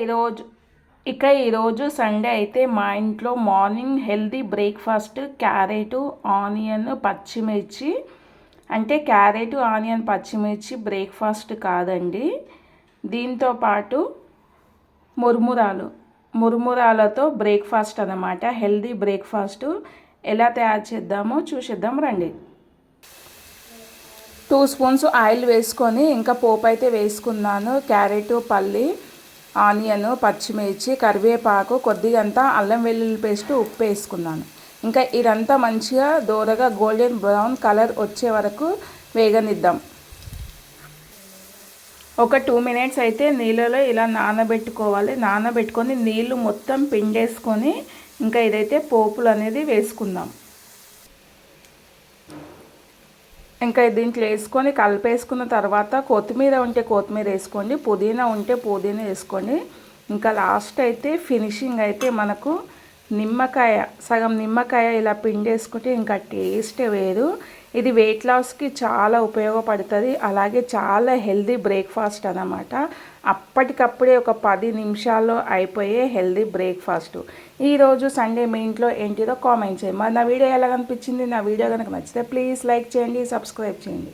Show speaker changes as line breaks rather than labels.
ఈరోజు సండే అయితే మా ఇంట్లో morning healthy breakfast carrot onion పచ్చిమిర్చి, అంటే క్యారెట్ ఆనియన్ పచ్చిమిర్చి బ్రేక్ఫాస్ట్ కాదండి, దీంతో పాటు మురుమురాలతో బ్రేక్ఫాస్ట్ అన్నమాట. హెల్తీ బ్రేక్ఫాస్ట్ ఎలా తయారు చేద్దామో చూసేద్దాం రండి. 2 స్పూన్స్ ఆయిల్ వేసుకొని ఇంకా పోపు అయితే వేసుకున్నాను. క్యారెట్, పల్లి, ఆనియన్, పచ్చిమిర్చి, కరివేపాకు, కొద్దిగంత అల్లం వెల్లుల్లి పేస్ట్, ఉప్పు వేసుకున్నాను. ఇంకా ఇదంతా మంచిగా దోరగా గోల్డెన్ బ్రౌన్ కలర్ వచ్చే వరకు వేగనిద్దాం. ఒక 2 మినిట్స్ అయితే నీళ్ళలో ఇలా నానబెట్టుకోవాలి. నానబెట్టుకొని నీళ్ళు మొత్తం పిండేసుకొని ఇంకా ఇదైతే పోపులు అనేది వేసుకుందాం. ఇంకా దీంట్లో వేసుకొని కలిపేసుకున్న తర్వాత కొత్తిమీర ఉంటే కొత్తిమీర వేసుకోండి, పుదీనా ఉంటే పుదీనా వేసుకోండి. ఇంకా లాస్ట్ అయితే ఫినిషింగ్ అయితే మనకు నిమ్మకాయ, సగం నిమ్మకాయ ఇలా పిండేసుకుంటే ఇంకా టేస్ట్ వేరు. ఇది వెయిట్ లాస్కి చాలా ఉపయోగపడుతుంది, అలాగే చాలా హెల్దీ బ్రేక్ఫాస్ట్ అన్నమాట. అప్పటికప్పుడే ఒక 10 నిమిషాల్లో అయిపోయే హెల్దీ బ్రేక్ఫాస్ట్. ఈరోజు సండే మీ ఇంట్లో ఏంటిదో కామెంట్ చేయండి. మరి నా వీడియో ఎలా అనిపించింది? నా వీడియో కనుక నచ్చితే ప్లీజ్ లైక్ చేయండి, సబ్స్క్రైబ్ చేయండి.